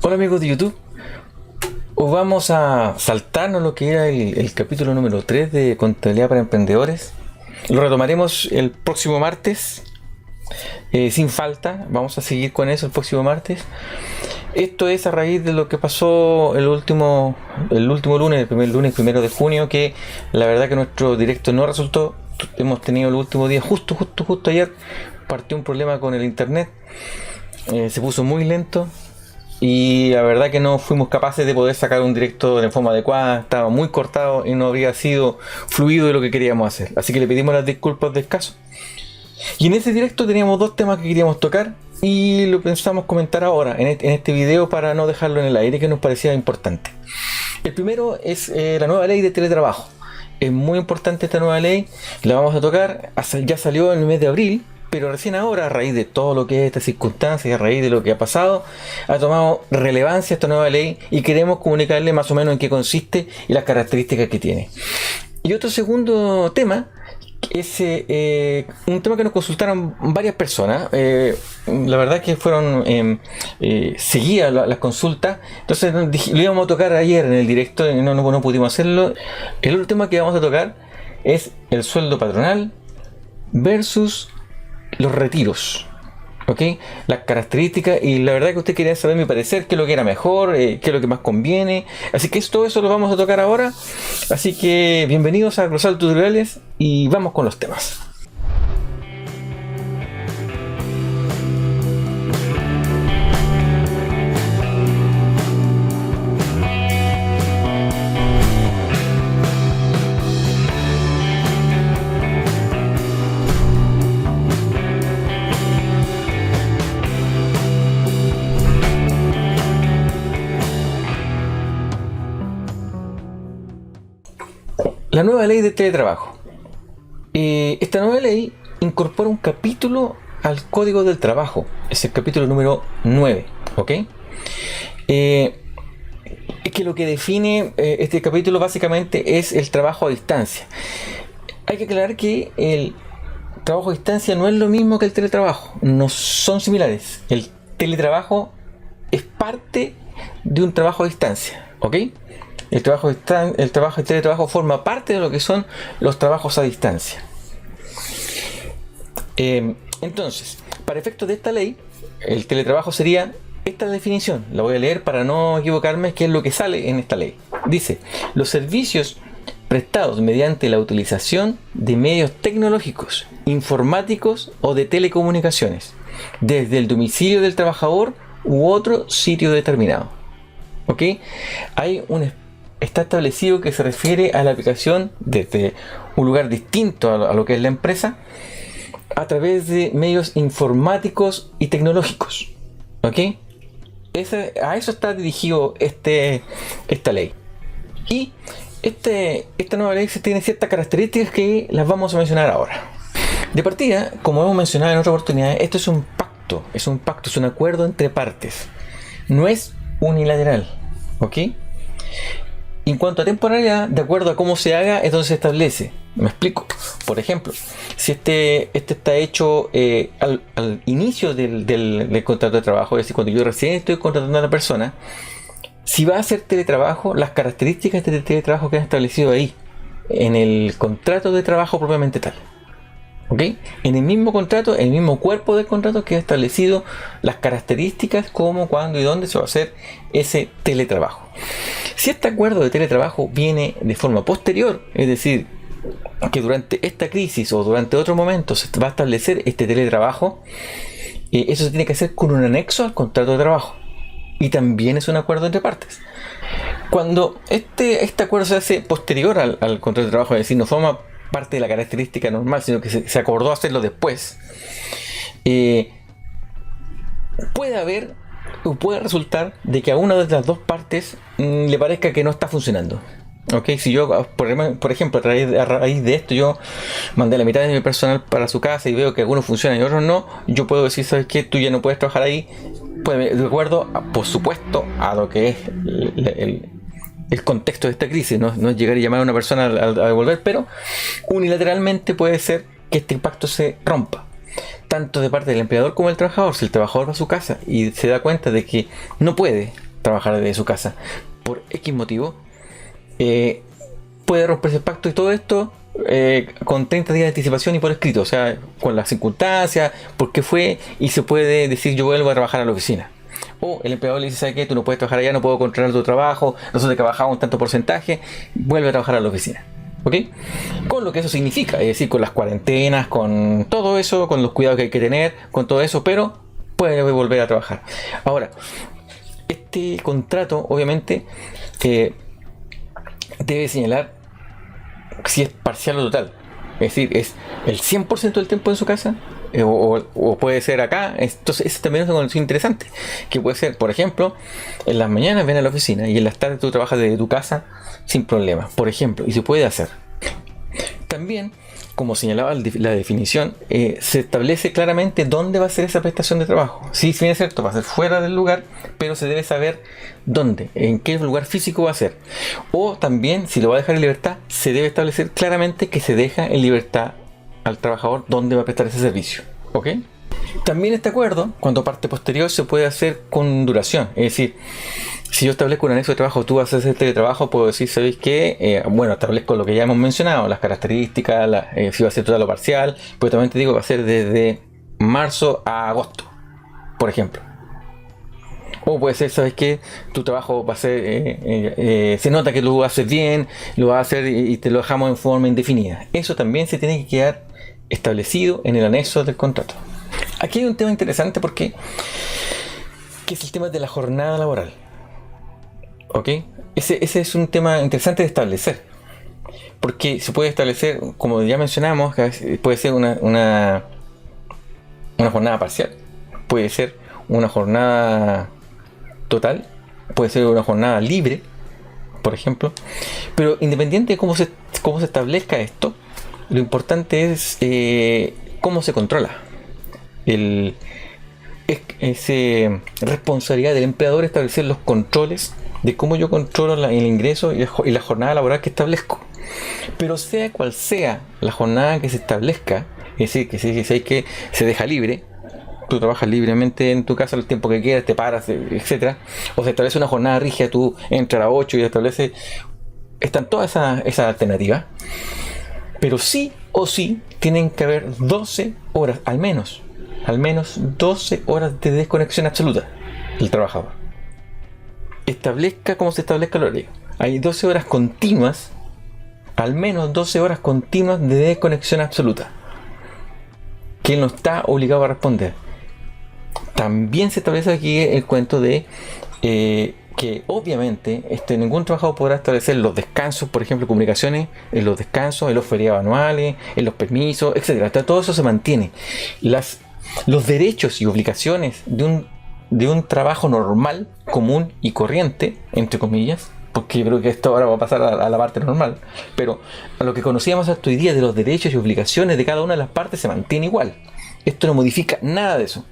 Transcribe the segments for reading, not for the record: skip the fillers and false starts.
Hola amigos de YouTube, os vamos a saltarnos lo que era el capítulo número 3 de Contabilidad para Emprendedores. Lo retomaremos el próximo martes, sin falta, vamos a seguir con eso el próximo martes. Esto es a raíz de lo que pasó el último lunes, el primer lunes, 1 de junio, que la verdad que nuestro directo no resultó. Hemos tenido el último día, justo ayer, partió un problema con el internet, se puso muy lento. Y la verdad que no fuimos capaces de poder sacar un directo de forma adecuada, estaba muy cortado y no habría sido fluido de lo que queríamos hacer. Así que le pedimos las disculpas del caso. Y en ese directo teníamos dos temas que queríamos tocar y lo pensamos comentar ahora en este video para no dejarlo en el aire, que nos parecía importante. El primero es la nueva ley de teletrabajo. Es muy importante esta nueva ley, la vamos a tocar, ya salió en el mes de abril. Pero recién ahora, a raíz de todo lo que es esta circunstancia, a raíz de lo que ha pasado, ha tomado relevancia esta nueva ley y queremos comunicarle más o menos en qué consiste y las características que tiene. Y otro segundo tema es un tema que nos consultaron varias personas. La verdad es que fueron seguidas las consultas, entonces lo íbamos a tocar ayer en el directo y no pudimos hacerlo. El otro tema que vamos a tocar es el sueldo patronal versus los retiros, ¿ok? Las características, y la verdad que usted quería saber mi parecer, qué es lo que era mejor, qué es lo que más conviene. Así que todo eso lo vamos a tocar ahora. Así que bienvenidos a Glosal Tutoriales y vamos con los temas. La nueva ley de teletrabajo. Esta nueva ley incorpora un capítulo al Código del Trabajo. Es el capítulo número 9. ¿Ok? Es que lo que define este capítulo básicamente es el trabajo a distancia. Hay que aclarar que el trabajo a distancia no es lo mismo que el teletrabajo. No son similares. El teletrabajo es parte de un trabajo a distancia. ¿Ok? El teletrabajo forma parte de lo que son los trabajos a distancia. Entonces, para efectos de esta ley, el teletrabajo sería esta definición. La voy a leer para no equivocarme, qué es lo que sale en esta ley. Dice: los servicios prestados mediante la utilización de medios tecnológicos, informáticos o de telecomunicaciones, desde el domicilio del trabajador u otro sitio determinado. ¿Ok? Está establecido que se refiere a la aplicación desde un lugar distinto a lo que es la empresa a través de medios informáticos y tecnológicos. ¿Ok? A eso está dirigido esta ley. Y esta nueva ley tiene ciertas características que las vamos a mencionar ahora. De partida, como hemos mencionado en otras oportunidades, esto es un pacto, es un acuerdo entre partes. No es unilateral. ¿Ok? En cuanto a temporalidad, de acuerdo a cómo se haga, entonces se establece. Me explico. Por ejemplo, si este está hecho al inicio del contrato de trabajo, es decir, cuando yo recién estoy contratando a la persona, si va a hacer teletrabajo, las características de teletrabajo quedan establecidas ahí, en el contrato de trabajo propiamente tal. ¿Ok? En el mismo contrato, en el mismo cuerpo del contrato queda establecido las características, cómo, cuándo y dónde se va a hacer ese teletrabajo. Si este acuerdo de teletrabajo viene de forma posterior, es decir, que durante esta crisis o durante otro momento se va a establecer este teletrabajo, eso se tiene que hacer con un anexo al contrato de trabajo. Y también es un acuerdo entre partes. Cuando este acuerdo se hace posterior al contrato de trabajo, es decir, no forma parte de la característica normal, sino que se acordó hacerlo después, puede resultar de que a una de las dos partes le parezca que no está funcionando. ¿Ok? Si yo, por ejemplo, a raíz de esto, yo mandé la mitad de mi personal para su casa y veo que algunos funcionan y otros no, yo puedo decir: ¿sabes qué? Tú ya no puedes trabajar ahí, pues, de acuerdo, por supuesto, a lo que es el contexto de esta crisis. No es llegar y llamar a una persona a devolver, pero unilateralmente puede ser que este pacto se rompa, tanto de parte del empleador como del trabajador. Si el trabajador va a su casa y se da cuenta de que no puede trabajar desde su casa por X motivo, puede romperse el pacto y todo esto con 30 días de anticipación y por escrito, o sea, con las circunstancias, por qué fue, y se puede decir yo vuelvo a trabajar a la oficina. O el empleador le dice, ¿sabes qué? Tú no puedes trabajar allá, no puedo controlar tu trabajo, nosotros te trabajamos un tanto porcentaje, vuelve a trabajar a la oficina. ¿Ok? Con lo que eso significa, es decir, con las cuarentenas, con todo eso, con los cuidados que hay que tener, con todo eso, pero puede volver a trabajar. Ahora, este contrato, obviamente, debe señalar si es parcial o total. Es decir, es el 100% del tiempo en su casa, o puede ser acá. Entonces, ese también es una condición interesante. Que puede ser, por ejemplo, en las mañanas ven a la oficina y en las tardes tú trabajas desde tu casa sin problemas, por ejemplo, y se puede hacer. También, como señalaba la definición, se establece claramente dónde va a ser esa prestación de trabajo. Sí, bien es cierto, va a ser fuera del lugar, pero se debe saber dónde, en qué lugar físico va a ser. O también, si lo va a dejar en libertad, se debe establecer claramente que se deja en libertad al trabajador dónde va a prestar ese servicio. ¿Ok? También este acuerdo, cuando parte posterior, se puede hacer con duración. Es decir, si yo establezco un anexo de trabajo, tú vas a hacer teletrabajo, puedo decir, ¿sabéis qué? Bueno, establezco lo que ya hemos mencionado, las características, si va a ser total o parcial, pero también te digo que va a ser desde marzo a agosto, por ejemplo. O puede ser, ¿sabes qué? Tu trabajo va a ser, se nota que lo haces bien, lo vas a hacer y te lo dejamos en forma indefinida. Eso también se tiene que quedar establecido en el anexo del contrato. Aquí hay un tema interesante porque que es el tema de la jornada laboral. ¿Ok? Ese es un tema interesante de establecer. Porque se puede establecer, como ya mencionamos, puede ser una jornada parcial, puede ser una jornada total, puede ser una jornada libre, por ejemplo. Pero independiente de cómo se establezca esto, lo importante es cómo se controla. Es responsabilidad del empleador establecer los controles de cómo yo controlo el ingreso y la jornada laboral que establezco. Pero sea cual sea la jornada que se establezca, es decir, que que se deja libre, tú trabajas libremente en tu casa el tiempo que quieras, te paras, etcétera, o se establece una jornada rígida, tú entras a las 8 y establece, están todas esas alternativas, pero sí o sí tienen que haber 12 horas, al menos 12 horas de desconexión absoluta del trabajador. Establezca como se establezca el horario. Hay 12 horas continuas, al menos 12 horas continuas de desconexión absoluta, que él no está obligado a responder. También se establece aquí el cuento de que obviamente ningún trabajador podrá establecer los descansos, por ejemplo, comunicaciones, en los descansos, en los feriados anuales, en los permisos, etc. Todo eso se mantiene. Los derechos y obligaciones de un trabajo normal, común y corriente, entre comillas, porque yo creo que esto ahora va a pasar a la parte normal, pero a lo que conocíamos hasta hoy día de los derechos y obligaciones de cada una de las partes se mantiene igual. Esto no modifica nada de eso.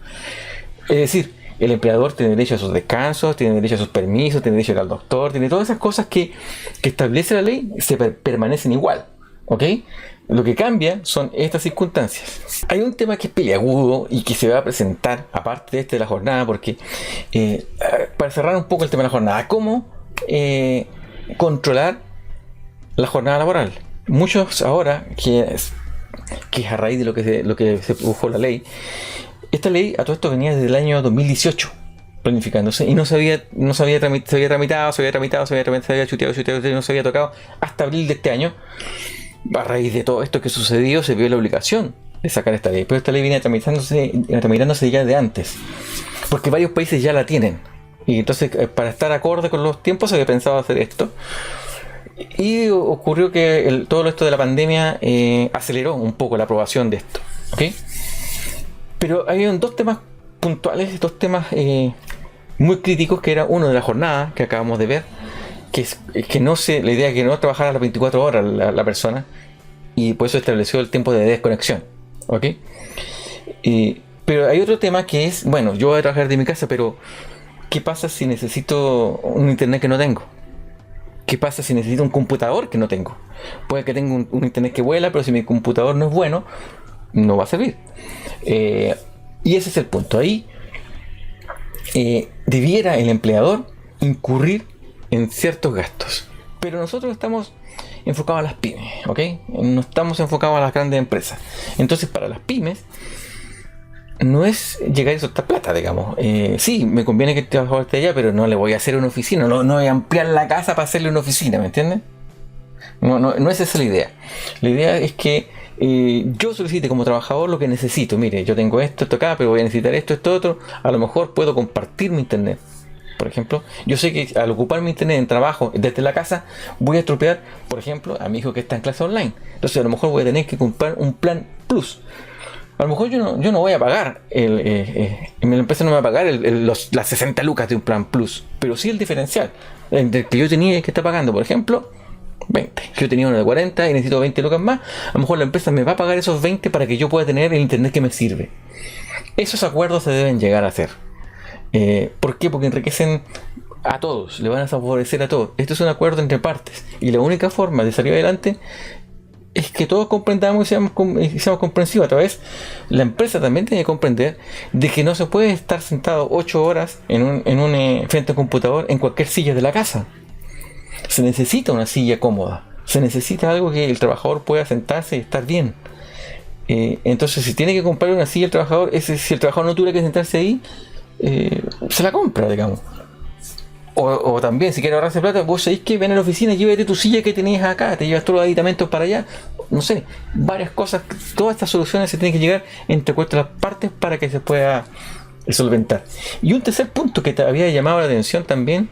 Es decir, el empleador tiene derecho a sus descansos, tiene derecho a sus permisos, tiene derecho a ir al doctor, tiene todas esas cosas que establece la ley, permanecen igual. ¿Ok? Lo que cambia son estas circunstancias. Hay un tema que es peliagudo y que se va a presentar, aparte de la jornada, porque para cerrar un poco el tema de la jornada, ¿cómo controlar la jornada laboral? Muchos ahora, que es a raíz de lo que se produjo la ley, esta ley a todo esto venía desde el año 2018 planificándose y no se había tramitado, se había chuteado, no se había tocado hasta abril de este año. A raíz de todo esto que sucedió, se vio la obligación de sacar esta ley, pero esta ley viene tramitándose ya de antes, porque varios países ya la tienen, y entonces para estar acorde con los tiempos se había pensado hacer esto, y ocurrió que todo esto de la pandemia aceleró un poco la aprobación de esto, ¿okay? Pero hay dos temas puntuales, dos temas muy críticos, que era uno de la jornada que acabamos de ver, que la idea es que no trabajara las 24 horas la persona, y por eso estableció el tiempo de desconexión, ¿ok? Pero hay otro tema que es, bueno, yo voy a trabajar de mi casa, pero ¿qué pasa si necesito un internet que no tengo? ¿Qué pasa si necesito un computador que no tengo? Puede que tenga un internet que vuela, pero si mi computador no es bueno, no va a servir. Y ese es el punto. Ahí debiera el empleador incurrir en ciertos gastos. Pero nosotros estamos enfocados a las pymes, ¿ok? No estamos enfocados a las grandes empresas. Entonces, para las pymes, no es llegar y soltar plata, digamos. Sí, me conviene que el trabajador esté allá, pero no le voy a hacer una oficina, no voy a ampliar la casa para hacerle una oficina, ¿me entiendes? No es esa la idea. La idea es que yo solicite como trabajador lo que necesito. Mire, yo tengo esto acá, pero voy a necesitar esto otro. A lo mejor puedo compartir mi internet. Por ejemplo, yo sé que al ocupar mi internet en trabajo desde la casa, voy a estropear, por ejemplo, a mi hijo que está en clase online. Entonces a lo mejor voy a tener que comprar un plan plus. A lo mejor yo no voy a pagar, la empresa no me va a pagar las 60 lucas de un plan plus, pero sí el diferencial entre el que yo tenía y el que está pagando. Por ejemplo, 20. Yo tenía uno de 40 y necesito 20 lucas más. A lo mejor la empresa me va a pagar esos 20 para que yo pueda tener el internet que me sirve. Esos acuerdos se deben llegar a hacer. ¿Por qué? Porque enriquecen a todos, le van a favorecer a todos. Esto es un acuerdo entre partes y la única forma de salir adelante es que todos comprendamos y seamos comprensivos. A través, la empresa también tiene que comprender de que no se puede estar sentado 8 horas frente a un computador en cualquier silla de la casa. Se necesita una silla cómoda, se necesita algo que el trabajador pueda sentarse y estar bien. Entonces, si tiene que comprar una silla el trabajador, si el trabajador no tuviera que sentarse ahí, se la compra, digamos. O también, si quieres ahorrarse plata, vos sabéis que ven a la oficina y llévate tu silla que tenías acá, te llevas todos los aditamentos para allá. No sé, varias cosas, todas estas soluciones se tienen que llegar entre las partes para que se pueda solventar. Y un tercer punto que te había llamado la atención también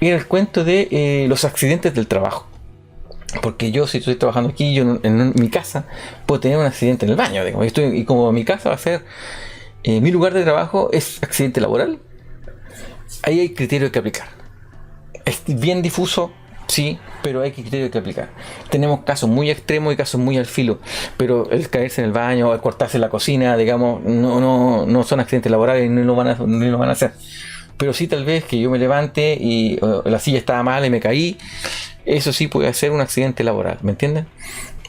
era el cuento de los accidentes del trabajo. Porque yo, si estoy trabajando aquí, yo en mi casa puedo tener un accidente en el baño, digamos, y como mi casa va a ser mi lugar de trabajo es accidente laboral, ahí hay criterios que aplicar. Es bien difuso, sí, pero hay criterios que aplicar. Tenemos casos muy extremos y casos muy al filo, pero el caerse en el baño, el cortarse en la cocina, digamos, no son accidentes laborales, ni lo van a hacer. Pero sí, tal vez que yo me levante y la silla estaba mal y me caí, eso sí puede ser un accidente laboral, ¿me entienden?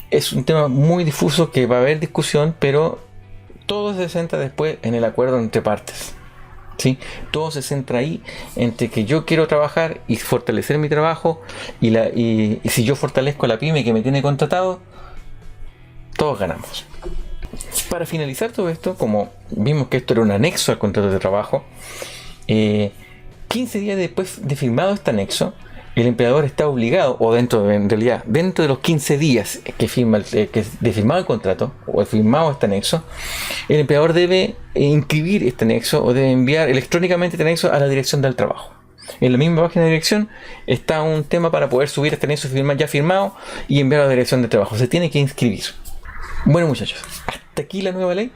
Es un tema muy difuso que va a haber discusión, pero todo se centra después en el acuerdo entre partes. ¿Sí? Todo se centra ahí entre que yo quiero trabajar y fortalecer mi trabajo y si yo fortalezco a la pyme que me tiene contratado, todos ganamos. Para finalizar todo esto, como vimos que esto era un anexo al contrato de trabajo, 15 días después de firmado este anexo, el empleador está obligado, o dentro de los 15 días que de firmado el contrato o firmado este anexo, el empleador debe inscribir este anexo o debe enviar electrónicamente este anexo a la dirección del trabajo. En la misma página de dirección está un tema para poder subir este anexo ya firmado y enviarlo a la dirección del trabajo. Se tiene que inscribir. Bueno, muchachos, hasta aquí la nueva ley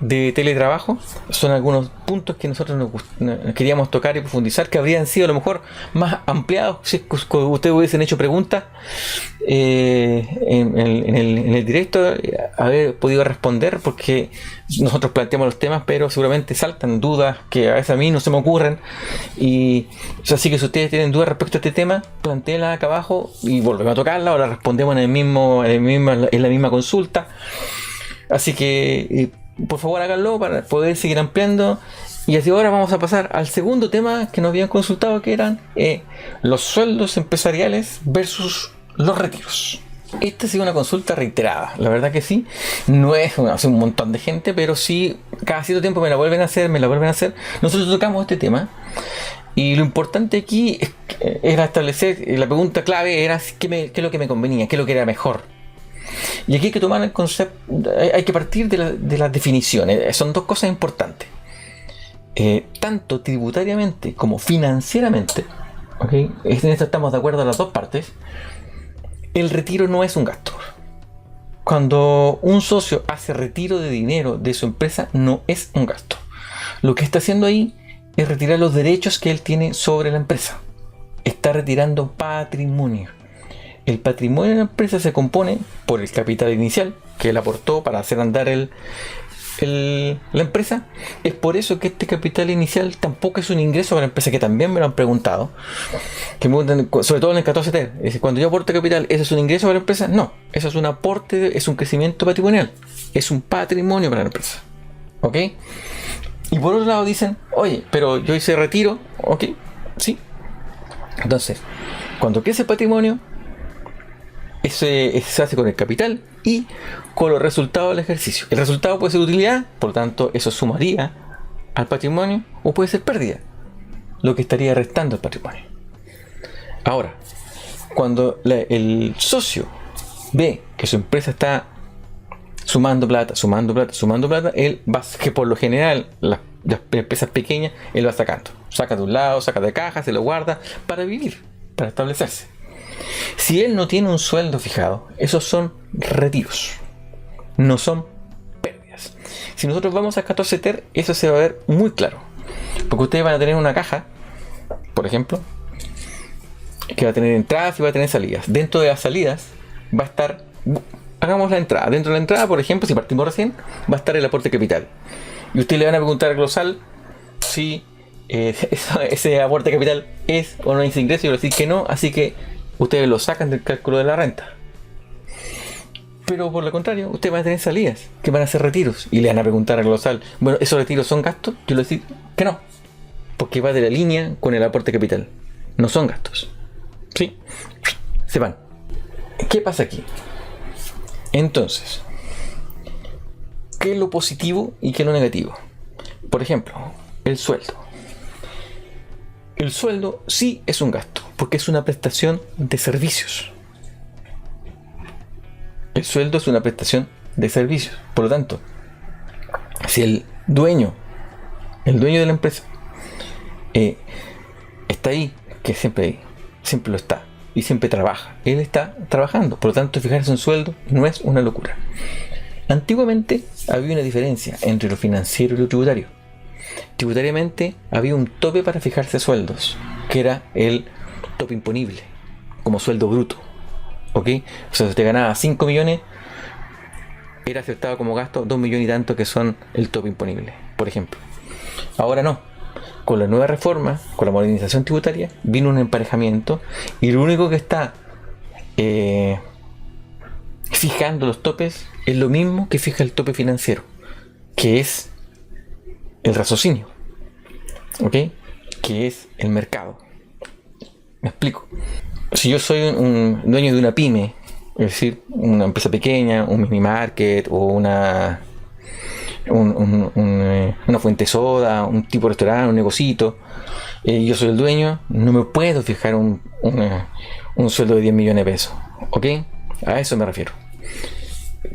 de teletrabajo. Son algunos puntos que nosotros nos queríamos tocar y profundizar, que habrían sido a lo mejor más ampliados si ustedes hubiesen hecho preguntas en el directo, haber podido responder, porque nosotros planteamos los temas, pero seguramente saltan dudas que a veces a mí no se me ocurren, y así que si ustedes tienen dudas respecto a este tema, plantéenla acá abajo y volvemos a tocarla o la respondemos en la misma consulta. Así que por favor háganlo para poder seguir ampliando. Y así ahora vamos a pasar al segundo tema que nos habían consultado, que eran los sueldos empresariales versus los retiros. Esta ha sido una consulta reiterada, la verdad que sí. No es hace un montón de gente, pero sí, cada cierto tiempo me la vuelven a hacer. Nosotros tocamos este tema y lo importante aquí era establecer, la pregunta clave era qué es lo que me convenía, qué es lo que era mejor. Y aquí hay que tomar el concepto, hay que partir de las definiciones. Son dos cosas importantes. Tanto tributariamente como financieramente, ¿okay? En esto estamos de acuerdo a las dos partes. El retiro no es un gasto. Cuando un socio hace retiro de dinero de su empresa, no es un gasto. Lo que está haciendo ahí es retirar los derechos que él tiene sobre la empresa. Está retirando patrimonio. El patrimonio de la empresa se compone por el capital inicial que él aportó para hacer andar la empresa. Es por eso que este capital inicial tampoco es un ingreso para la empresa, que también me lo han preguntado, sobre todo en el 14T. Es decir, cuando yo aporto capital, ¿eso es un ingreso para la empresa? No, eso es un aporte, es un crecimiento patrimonial, es un patrimonio para la empresa. ¿Ok? Y por otro lado dicen, oye, pero yo hice retiro, ok, sí, Entonces, cuando crece el patrimonio, se hace con el capital y con los resultados del ejercicio. El resultado puede ser utilidad, por lo tanto, eso sumaría al patrimonio, o puede ser pérdida, lo que estaría restando el patrimonio. Ahora, cuando el socio ve que su empresa está sumando plata, él va, que por lo general las empresas pequeñas, él va sacando. Saca de un lado, saca de caja, se lo guarda para vivir, para establecerse. Si él no tiene un sueldo fijado, esos son retiros, no son pérdidas. Si nosotros vamos a 14 TER, eso se va a ver muy claro. Porque ustedes van a tener una caja, por ejemplo, que va a tener entradas y va a tener salidas. Dentro de las salidas va a estar, hagamos la entrada. Dentro de la entrada, por ejemplo, si partimos recién, va a estar el aporte capital. Y ustedes le van a preguntar al glosal si ese aporte capital es o no es ingreso, y va a decir que no, así que ustedes lo sacan del cálculo de la renta. Pero por lo contrario, ustedes van a tener salidas, que van a ser retiros, y le van a preguntar al glosal, bueno, ¿esos retiros son gastos? Yo le voy a decir que no, porque va de la línea con el aporte capital, no son gastos. ¿Sí? Se van. ¿Qué pasa aquí? Entonces, ¿qué es lo positivo y qué es lo negativo? Por ejemplo, el sueldo. El sueldo sí es un gasto, porque es una prestación de servicios. El sueldo es una prestación de servicios. Por lo tanto, si el dueño de la empresa está ahí, que siempre lo está, y siempre trabaja, él está trabajando. Por lo tanto, fijarse un sueldo no es una locura. Antiguamente había una diferencia entre lo financiero y lo tributario. Tributariamente había un tope para fijarse sueldos, que era el tope imponible, como sueldo bruto. ¿Ok? O sea, si usted ganaba 5 millones, era aceptado como gasto 2 millones y tanto, que son el tope imponible, por ejemplo. Ahora no. Con la nueva reforma, con la modernización tributaria, vino un emparejamiento, y lo único que está fijando los topes es lo mismo que fija el tope financiero, que es el raciocinio, ¿ok? Que es el mercado. Me explico. Si yo soy un dueño de una pyme, es decir, una empresa pequeña, un mini market o una fuente soda, un tipo de restaurante, un negocito, yo soy el dueño, no me puedo fijar un sueldo de 10 millones de pesos, ¿ok? A eso me refiero.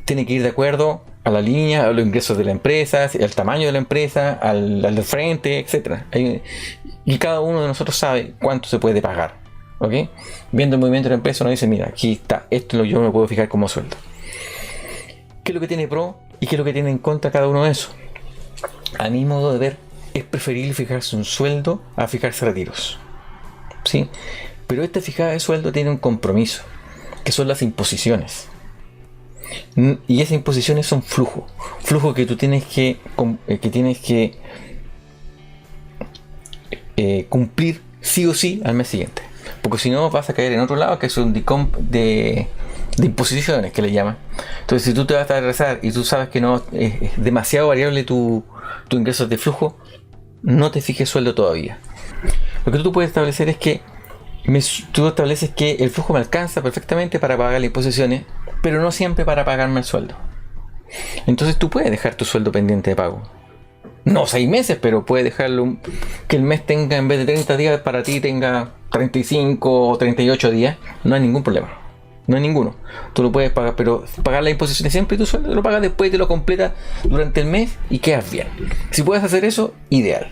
Tiene que ir de acuerdo a la línea, a los ingresos de la empresa, al tamaño de la empresa, al del frente, etc. Y cada uno de nosotros sabe cuánto se puede pagar, ¿ok? Viendo el movimiento de la empresa, uno dice, mira, aquí está, esto yo me puedo fijar como sueldo. ¿Qué es lo que tiene pro y qué es lo que tiene en contra cada uno de esos? A mi modo de ver, es preferible fijarse un sueldo a fijarse retiros, ¿sí? Pero esta fijada de sueldo tiene un compromiso, que son las imposiciones. Y esas imposiciones son flujo que tú tienes que cumplir sí o sí al mes siguiente, porque si no vas a caer en otro lado, que es un DICOM de imposiciones, que le llaman. Entonces, si tú te vas a regresar y tú sabes que no es demasiado variable tu ingreso de flujo, no te fijes sueldo todavía. Lo que tú puedes establecer es que tú estableces que el flujo me alcanza perfectamente para pagar las imposiciones, pero no siempre para pagarme el sueldo. Entonces tú puedes dejar tu sueldo pendiente de pago. No 6 meses, pero puedes dejarlo que el mes tenga, en vez de 30 días, para ti tenga 35 o 38 días. No hay ningún problema. No hay ninguno. Tú lo puedes pagar, pero pagar las imposiciones siempre, y tu sueldo lo pagas después y te lo completas durante el mes y quedas bien. Si puedes hacer eso, ideal.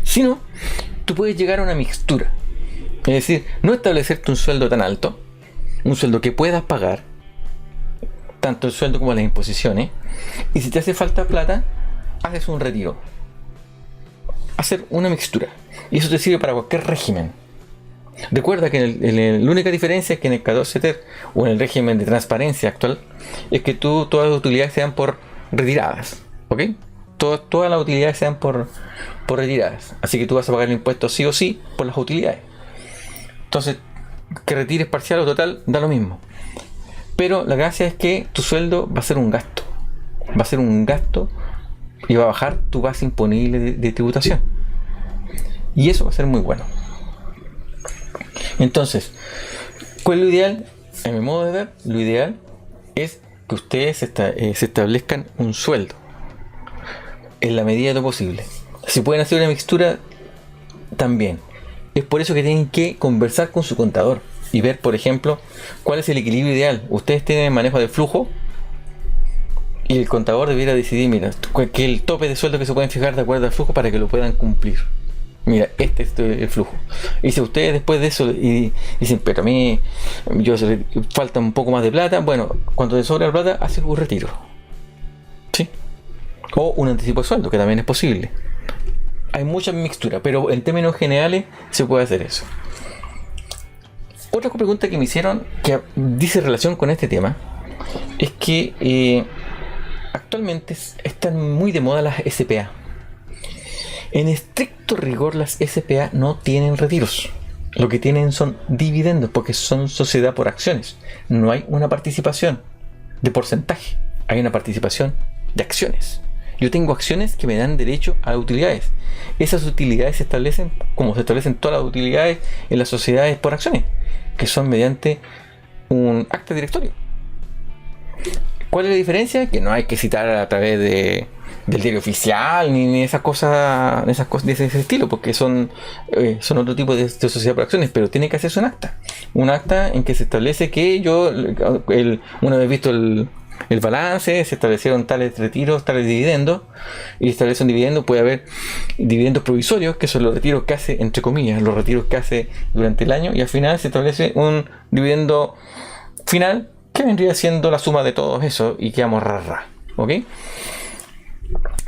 Si no, tú puedes llegar a una mixtura. Es decir, no establecerte un sueldo tan alto, un sueldo que puedas pagar, tanto el sueldo como las imposiciones, y si te hace falta plata, haces un retiro. Hacer una mixtura. Y eso te sirve para cualquier régimen. Recuerda que la única diferencia es que en el 14 TER o en el régimen de transparencia actual es que todas las utilidades sean por retiradas, ¿ok? Todas las utilidades sean por retiradas. Así que tú vas a pagar el impuesto sí o sí por las utilidades. Entonces, que retires parcial o total, da lo mismo. Pero la gracia es que tu sueldo va a ser un gasto. Va a ser un gasto y va a bajar tu base imponible de tributación. Y eso va a ser muy bueno. Entonces, ¿cuál es lo ideal? A mi modo de ver, lo ideal es que ustedes se establezcan un sueldo en la medida de lo posible. Si pueden hacer una mixtura, también. Es por eso que tienen que conversar con su contador y ver, por ejemplo, cuál es el equilibrio ideal. Ustedes tienen el manejo del flujo y el contador debiera decidir, mira, que el tope de sueldo que se pueden fijar de acuerdo al flujo para que lo puedan cumplir. Mira, este es el flujo. Y si ustedes después de eso y dicen, pero a mí falta un poco más de plata, bueno, cuando te sobra la plata, haces un retiro. ¿Sí? O un anticipo de sueldo, que también es posible. Hay mucha mixtura, pero en términos generales se puede hacer eso. Otra pregunta que me hicieron, que dice relación con este tema, es que actualmente están muy de moda las SPA. En estricto rigor, las SPA no tienen retiros. Lo que tienen son dividendos, porque son sociedad por acciones. No hay una participación de porcentaje, hay una participación de acciones. Yo tengo acciones que me dan derecho a utilidades. Esas utilidades se establecen como se establecen todas las utilidades en las sociedades por acciones, que son mediante un acta directorio. ¿Cuál es la diferencia? Que no hay que citar a través del diario oficial ni esas cosas de ese estilo, porque son otro tipo de sociedad por acciones, pero tiene que hacerse un acta en que se establece que una vez visto el balance, se establecieron tales retiros, tales dividendos, y establece un dividendo. Puede haber dividendos provisorios, que son los retiros que hace, entre comillas, los retiros que hace durante el año, y al final se establece un dividendo final que vendría siendo la suma de todos eso y quedamos ¿ok?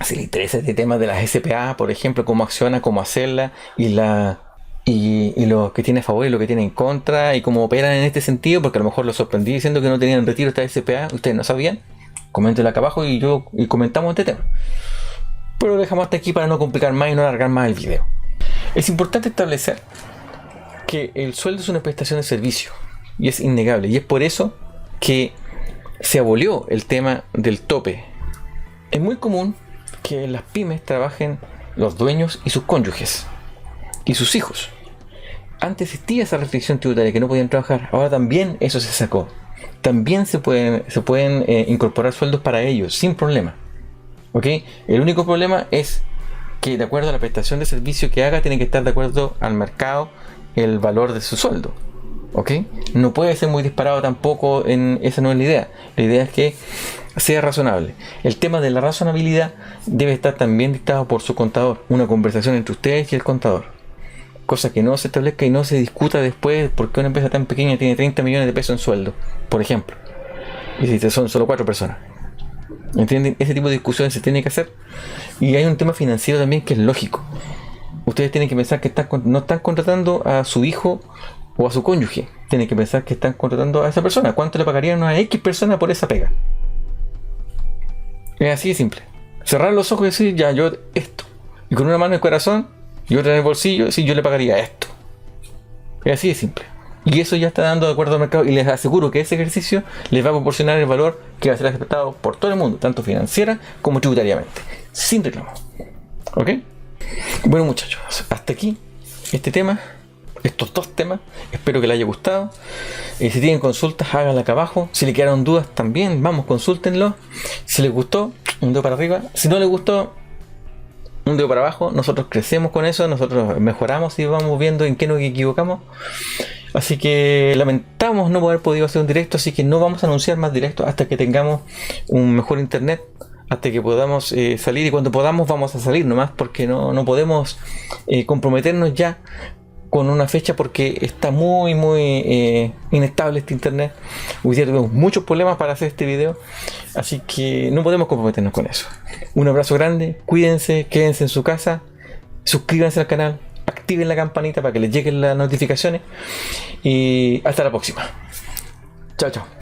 Si le interesa este tema de las SPA, por ejemplo, cómo acciona, cómo hacerla y lo que tiene a favor y lo que tiene en contra y cómo operan en este sentido, porque a lo mejor lo sorprendí diciendo que no tenían retiro esta SPA, ustedes no sabían, coméntenlo acá abajo y comentamos este tema. Pero lo dejamos hasta aquí para no complicar más y no alargar más el video. Es importante establecer que el sueldo es una prestación de servicio y es innegable, y es por eso que se abolió el tema del tope. Es muy común que en las pymes trabajen los dueños y sus cónyuges y sus hijos. Antes existía esa restricción tributaria que no podían trabajar, ahora también eso se sacó. También se pueden incorporar sueldos para ellos sin problema. ¿Ok? El único problema es que de acuerdo a la prestación de servicio que haga, tiene que estar de acuerdo al mercado el valor de su sueldo. ¿Ok? No puede ser muy disparado tampoco, esa no es la idea. La idea es que sea razonable. El tema de la razonabilidad debe estar también dictado por su contador. Una conversación entre ustedes y el contador. Cosa que no se establezca y no se discuta después porque una empresa tan pequeña tiene 30 millones de pesos en sueldo, por ejemplo. Y si son solo 4 personas. ¿Entienden? Ese tipo de discusiones se tiene que hacer. Y hay un tema financiero también que es lógico. Ustedes tienen que pensar que no están contratando a su hijo o a su cónyuge. Tienen que pensar que están contratando a esa persona. ¿Cuánto le pagarían a X persona por esa pega? Es así de simple. Cerrar los ojos y decir, ya, yo esto. Y con una mano en el corazón y otra en el bolsillo, decir, yo le pagaría esto. Es así de simple. Y eso ya está dando de acuerdo al mercado, y les aseguro que ese ejercicio les va a proporcionar el valor que va a ser aceptado por todo el mundo, tanto financiera como tributariamente, sin reclamo. ¿Ok? Bueno, muchachos, hasta aquí este tema. Estos dos temas, espero que les haya gustado. Si tienen consultas, háganla acá abajo. Si le quedaron dudas también, vamos, consúltenlo. Si les gustó, un dedo para arriba. Si no les gustó, un dedo para abajo. Nosotros crecemos con eso, nosotros mejoramos y vamos viendo en qué nos equivocamos. Así que lamentamos no haber podido hacer un directo, así que no vamos a anunciar más directos hasta que tengamos un mejor internet, hasta que podamos salir, y cuando podamos vamos a salir nomás, porque no podemos comprometernos ya con una fecha porque está muy inestable este internet. Hoy día tuvimos muchos problemas para hacer este video, así que no podemos comprometernos con eso. Un abrazo grande, cuídense, quédense en su casa, suscríbanse al canal, activen la campanita para que les lleguen las notificaciones y hasta la próxima. Chao, chao.